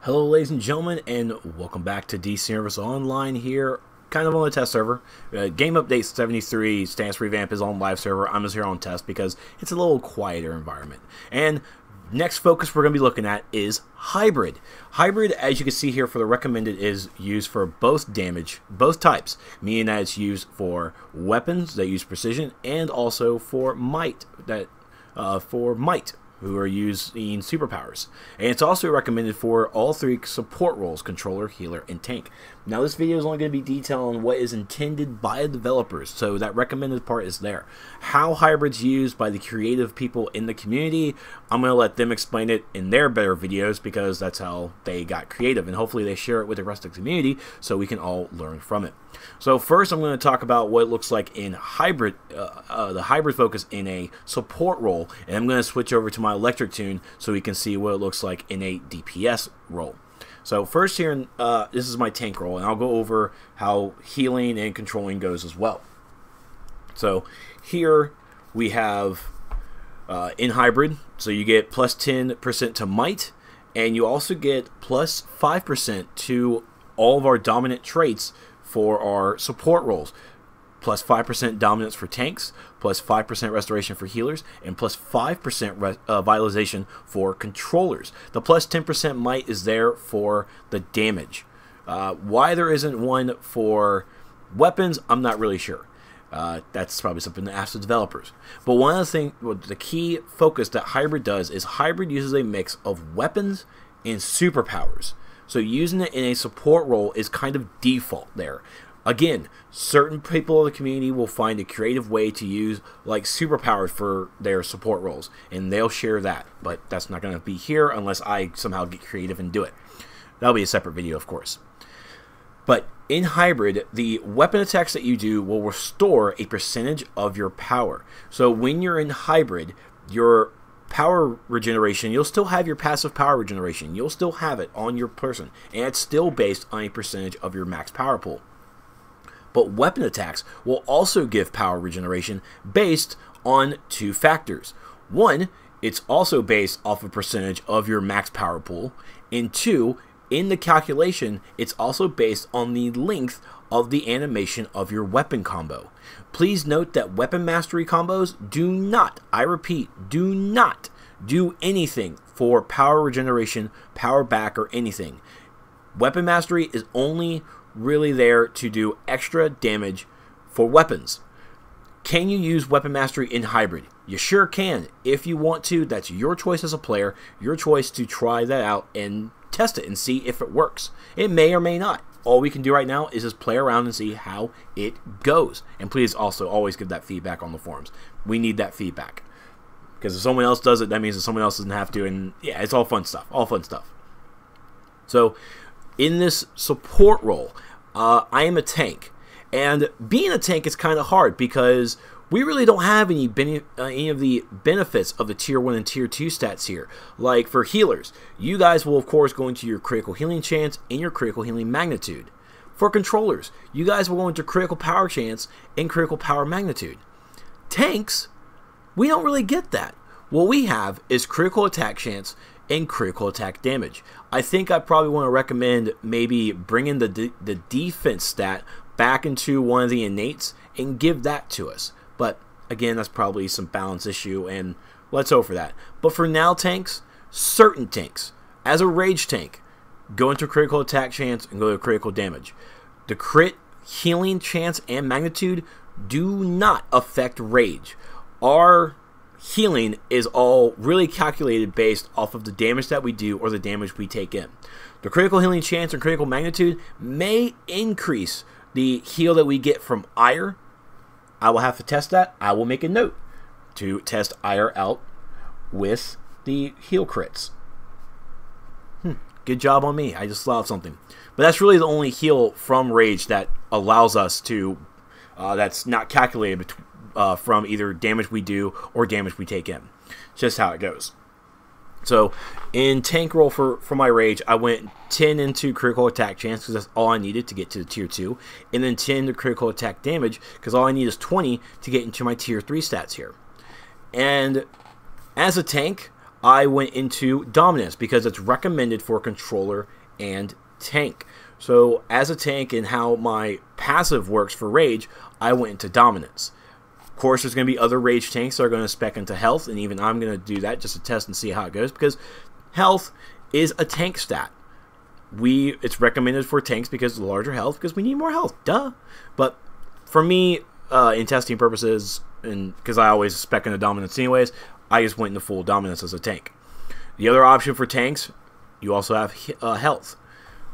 Hello ladies and gentlemen, and welcome back to DC Universe Online here, kind of on the test server. Game Update 73 stands for Revamp is on live server. I'm just here on test because it's a little quieter environment. And next focus we're going to be looking at is Hybrid. Hybrid, as you can see here for the recommended, is used for both damage, both types, meaning that it's used for weapons that use precision and also for might, who are using superpowers. And it's also recommended for all three support roles: controller, healer, and tank. Now this video is only going to be detailing what is intended by the developers, so that recommended part is there. How Hybrid's used by the creative people in the community, I'm going to let them explain it in their better videos because that's how they got creative, and hopefully they share it with the rest of the community so we can all learn from it. So first I'm going to talk about what it looks like in Hybrid, the Hybrid focus in a support role, and I'm going to switch over to my electric tune so we can see what it looks like in a DPS role. So first here, this is my tank role, and I'll go over how healing and controlling goes as well. So here we have in Hybrid, so you get plus 10% to might, and you also get plus 5% to all of our dominant traits for our support roles. Plus 5% dominance for tanks, plus 5% restoration for healers, and plus 5% vitalization for controllers. The plus 10% might is there for the damage. Why there isn't one for weapons, I'm not really sure. That's probably something to ask the developers. But one of the things, the key focus that Hybrid does is Hybrid uses a mix of weapons and superpowers. So using it in a support role is kind of default there. Again, certain people of the community will find a creative way to use like superpowers for their support roles, and they'll share that, but that's not going to be here unless I somehow get creative and do it. That'll be a separate video, of course. But in Hybrid, the weapon attacks that you do will restore a percentage of your power. So when you're in Hybrid, your power regeneration, you'll still have your passive power regeneration. You'll still have it on your person, and it's still based on a percentage of your max power pool. But weapon attacks will also give power regeneration based on two factors. One, it's also based off a percentage of your max power pool. And two, in the calculation, it's also based on the length of the animation of your weapon combo. Please note that weapon mastery combos do not, I repeat, do not do anything for power regeneration, power back, or anything. Weapon mastery is only really there to do extra damage for weapons. Can you use weapon mastery in Hybrid? You sure can. If you want to, that's your choice as a player, your choice to try that out and test it and see if it works. It may or may not. All we can do right now is just play around and see how it goes. And please also always give that feedback on the forums. We need that feedback. Because if someone else does it, that means that someone else doesn't have to, and yeah, it's all fun stuff. All fun stuff. So in this support role, I am a tank, and being a tank is kind of hard because we really don't have any of the benefits of the tier 1 and tier 2 stats here. Like for healers, you guys will of course go into your critical healing chance and your critical healing magnitude. For controllers, you guys will go into critical power chance and critical power magnitude. Tanks, we don't really get that. What we have is critical attack chance and critical attack damage. I think I probably want to recommend maybe bringing the defense stat back into one of the innates and give that to us. But again, that's probably some balance issue, and let's hope for that. But for now, tanks, certain tanks, as a rage tank, go into critical attack chance and go to critical damage. The crit healing chance and magnitude do not affect rage. Our healing is all really calculated based off of the damage that we do or the damage we take in. The critical healing chance and critical magnitude may increase the heal that we get from ire. I will have to test that. I will make a note to test ire out with the heal crits. Good job on me. I just thought of something. But that's really the only heal from rage that allows us to, that's not calculated from either damage we do or damage we take in. Just how it goes. So in tank roll for my rage, I went 10 into critical attack chance because that's all I needed to get to the tier 2, and then 10 to critical attack damage because all I need is 20 to get into my tier 3 stats here. And as a tank, I went into Dominance because it's recommended for controller and tank. So as a tank and how my passive works for Rage, I went into Dominance. Of course, there's going to be other Rage tanks that are going to spec into Health, and even I'm going to do that just to test and see how it goes, because Health is a tank stat. It's recommended for tanks because of the larger health, because we need more health, duh. But for me, in testing purposes, and because I always spec into Dominance anyways, I just went into full Dominance as a tank. The other option for tanks, you also have Health.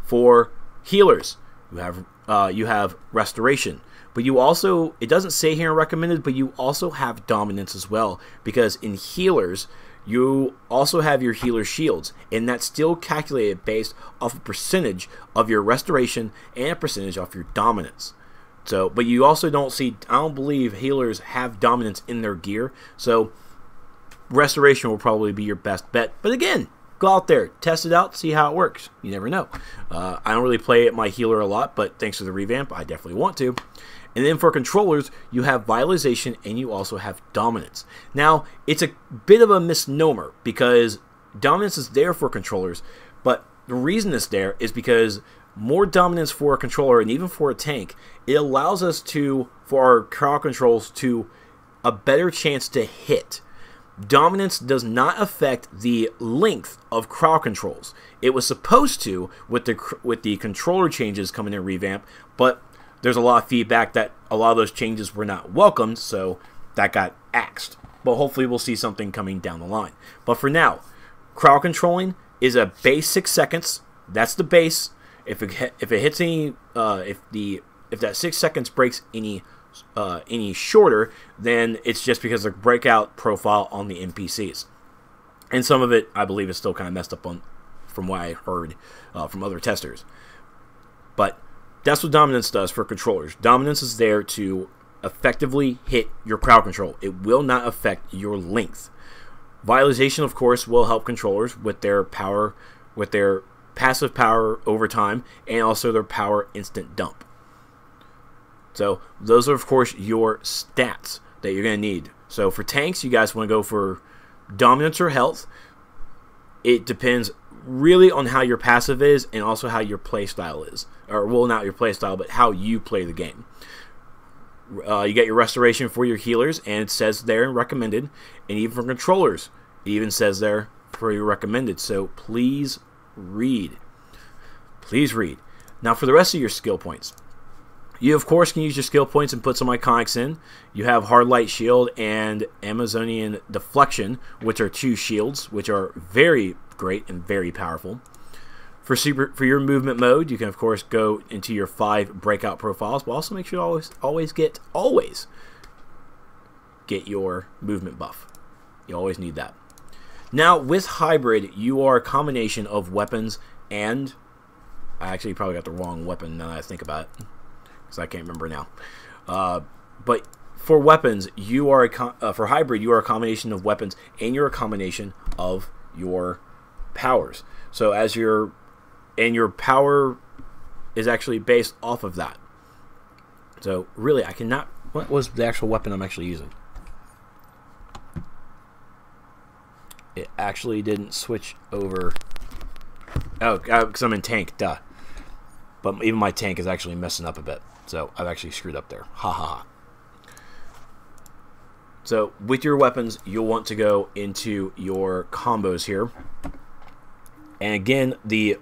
For healers, you have Restoration. But you also, it doesn't say here in recommended, but you also have Dominance as well, because in healers, you also have your healer shields, and that's still calculated based off a percentage of your restoration and a percentage off your dominance. So, but you also don't see, I don't believe healers have dominance in their gear, so restoration will probably be your best bet. But again, go out there, test it out, see how it works. You never know. I don't really play my healer a lot, but thanks to the revamp, I definitely want to. And then for controllers, you have Vitalization and you also have Dominance. Now, it's a bit of a misnomer because Dominance is there for controllers, but the reason it's there is because more Dominance for a controller and even for a tank, it allows us to, for our crowd controls, to a better chance to hit. Dominance does not affect the length of crowd controls. It was supposed to with the controller changes coming in Revamp, but there's a lot of feedback that a lot of those changes were not welcomed, so that got axed. But hopefully we'll see something coming down the line. But for now, crowd controlling is a base 6 seconds. That's the base. If it hits any, if that 6 seconds breaks any shorter, then it's just because of the breakout profile on the NPCs. And some of it, I believe, is still kind of messed up from what I heard from other testers. But that's what Dominance does for controllers. Dominance is there to effectively hit your crowd control. It will not affect your length. Vitalization, of course, will help controllers with their power, with their passive power over time, and also their power instant dump. So those are, of course, your stats that you're going to need. So for tanks, you guys want to go for Dominance or Health. It depends really on how your passive is and also how your play style is. Or, well, not your play style, but how you play the game. You get your Restoration for your healers, and it says there in recommended. And even for controllers, it even says there for your recommended. So please read. Please read. Now for the rest of your skill points. You, of course, can use your skill points and put some iconics in. You have Hard Light Shield and Amazonian Deflection, which are 2 shields, which are very great and very powerful. For your movement mode, you can, of course, go into your 5 breakout profiles, but also make sure to always get your movement buff. You always need that. Now, with Hybrid, you are a combination of weapons and... I actually probably got the wrong weapon now that I think about it, because I can't remember now. But for weapons, you are for Hybrid, you are a combination of weapons, and you're a combination of your powers. So your power is actually based off of that. So really, I cannot. What was the actual weapon I'm actually using? It actually didn't switch over. Oh, because I'm in tank, duh. But even my tank is actually messing up a bit. So I've actually screwed up there. Ha ha ha. So with your weapons, you'll want to go into your combos here. And again, you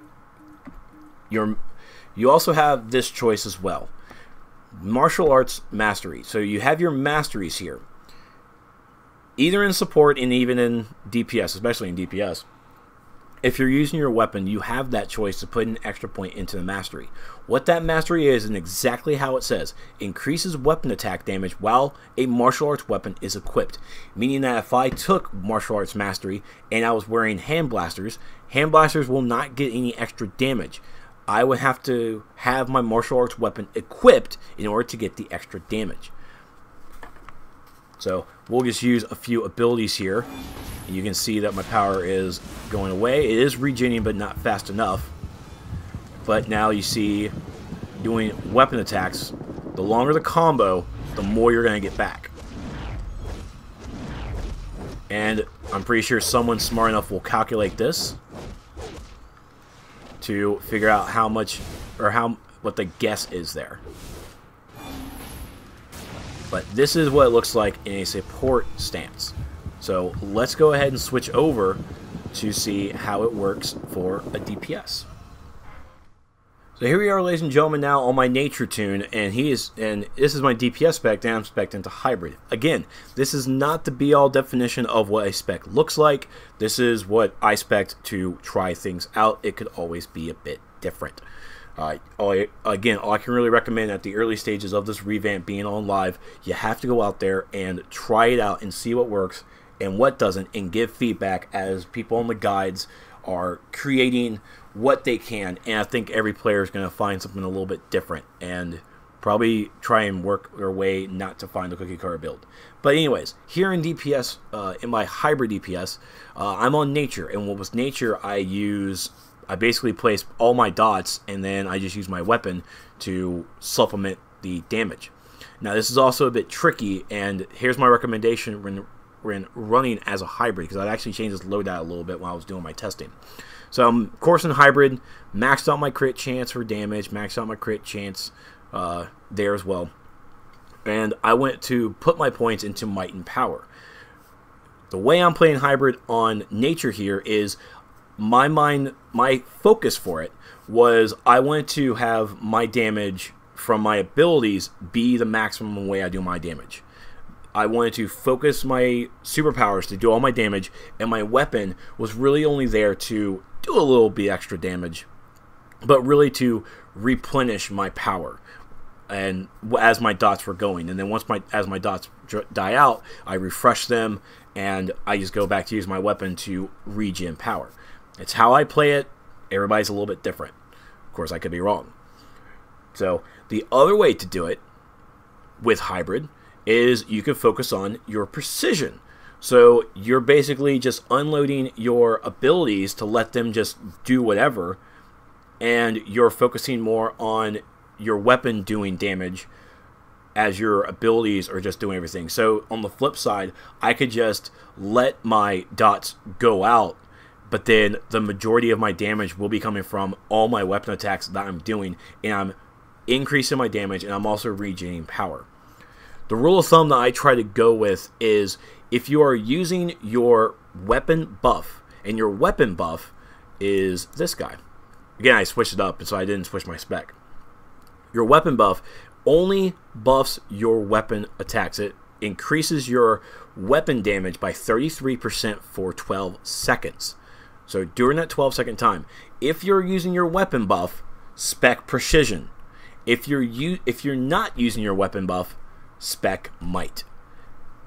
also have this choice as well. Martial Arts Mastery. So you have your Masteries here. Either in support and even in DPS, especially in DPS. If you're using your weapon, you have that choice to put an extra point into the Mastery. What that Mastery is, and exactly how it says, increases weapon attack damage while a martial arts weapon is equipped. Meaning that if I took Martial Arts Mastery and I was wearing hand blasters will not get any extra damage. I would have to have my martial arts weapon equipped in order to get the extra damage. So we'll just use a few abilities here. You can see that my power is going away. It is regenerating, but not fast enough. But now you see, doing weapon attacks, the longer the combo, the more you're going to get back. And I'm pretty sure someone smart enough will calculate this to figure out how much, or what the guess is there. But this is what it looks like in a support stance. So let's go ahead and switch over to see how it works for a DPS. So here we are, ladies and gentlemen, now on my nature tune, and this is my DPS spec, and I'm spec'd into hybrid. Again, this is not the be-all definition of what a spec looks like. This is what I spec'd to try things out. It could always be a bit different. Again, all I can really recommend at the early stages of this revamp being on live, you have to go out there and try it out and see what works and what doesn't, and give feedback as people on the guides are creating what they can. And I think every player is going to find something a little bit different and probably try and work their way not to find the cookie cutter build. But anyways, here in DPS, in my hybrid DPS, I'm on nature, and what was nature, I basically place all my dots, and then I just use my weapon to supplement the damage. Now this is also a bit tricky, and here's my recommendation when running as a hybrid, because I've actually changed this loadout a little bit while I was doing my testing. So I'm coursing hybrid, maxed out my crit chance for damage, maxed out my crit chance there as well. And I went to put my points into might and power. The way I'm playing hybrid on nature here is my focus for it was I wanted to have my damage from my abilities be the maximum way I do my damage. I wanted to focus my superpowers to do all my damage, and my weapon was really only there to do a little bit extra damage, but really to replenish my power and as my dots were going. And then as my dots die out, I refresh them, and I just go back to use my weapon to regen power. It's how I play it. Everybody's a little bit different. Of course, I could be wrong. So the other way to do it with hybrid is you can focus on your precision. So you're basically just unloading your abilities to let them just do whatever, and you're focusing more on your weapon doing damage as your abilities are just doing everything. So on the flip side, I could just let my dots go out, but then the majority of my damage will be coming from all my weapon attacks that I'm doing, and I'm increasing my damage, and I'm also regaining power. The rule of thumb that I try to go with is if you are using your weapon buff, and your weapon buff is this guy. Again, I switched it up, so I didn't switch my spec. Your weapon buff only buffs your weapon attacks. It increases your weapon damage by 33% for 12 seconds. So during that 12-second time, if you're using your weapon buff, spec precision. If you're not using your weapon buff, spec might.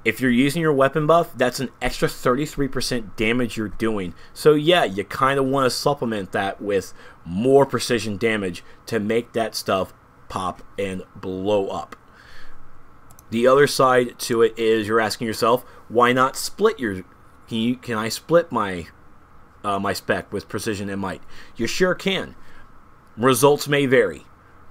If you're using your weapon buff, that's an extra 33% damage you're doing. So yeah, you kind of want to supplement that with more precision damage to make that stuff pop and blow up. The other side to it is you're asking yourself, why not split your... Can I split my my spec with precision and might? You sure can. Results may vary.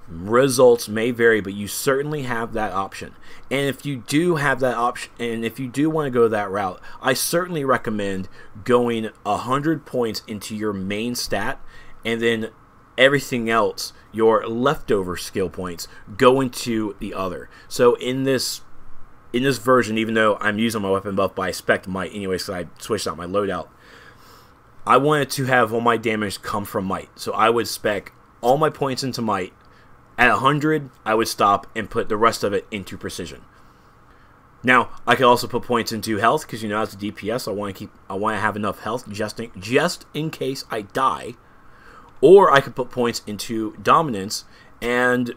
But you certainly have that option. And if you do have that option, and if you do want to go that route, I certainly recommend going 100 points into your main stat, and then everything else, your leftover skill points, go into the other. So in this version, even though I'm using my weapon buff, but I spec might anyway, so I switched out my loadout, I wanted to have all my damage come from might. So I would spec all my points into might. At 100, I would stop and put the rest of it into precision. Now, I could also put points into health, because as a DPS, I want to have enough health just in case I die. Or I could put points into dominance, and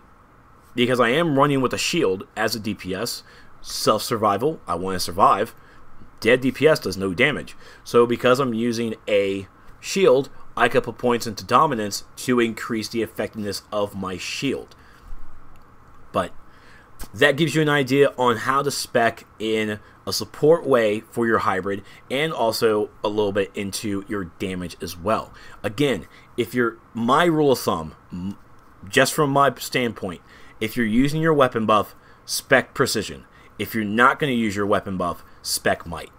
because I am running with a shield as a DPS, self-survival, I want to survive. Dead DPS does no damage. So because I'm using a shield, I could put points into dominance to increase the effectiveness of my shield. But that gives you an idea on how to spec in a support way for your hybrid, and also a little bit into your damage as well. Again, my rule of thumb, just from my standpoint, if you're using your weapon buff, spec precision. If you're not going to use your weapon buff, spec might.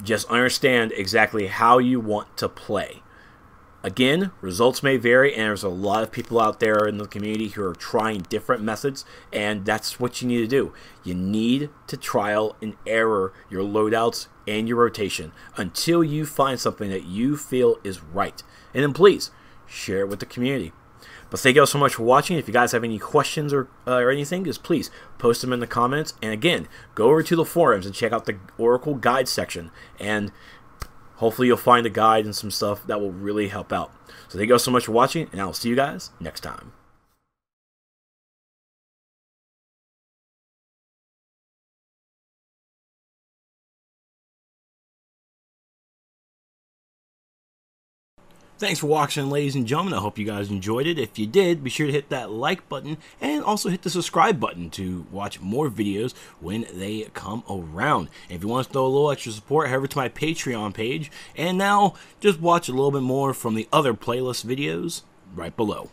Just understand exactly how you want to play. Again, results may vary, and there's a lot of people out there in the community who are trying different methods, and that's what you need to do. You need to trial and error your loadouts and your rotation until you find something that you feel is right. And then please, share it with the community. But thank you all so much for watching. If you guys have any questions or anything, just please post them in the comments. And again, go over to the forums and check out the Oracle guide section. And hopefully you'll find a guide and some stuff that will really help out. So thank you all so much for watching, and I'll see you guys next time. Thanks for watching, ladies and gentlemen. I hope you guys enjoyed it. If you did, be sure to hit that like button and also hit the subscribe button to watch more videos when they come around. And if you want to throw a little extra support, head over to my Patreon page. And now, just watch a little bit more from the other playlist videos right below.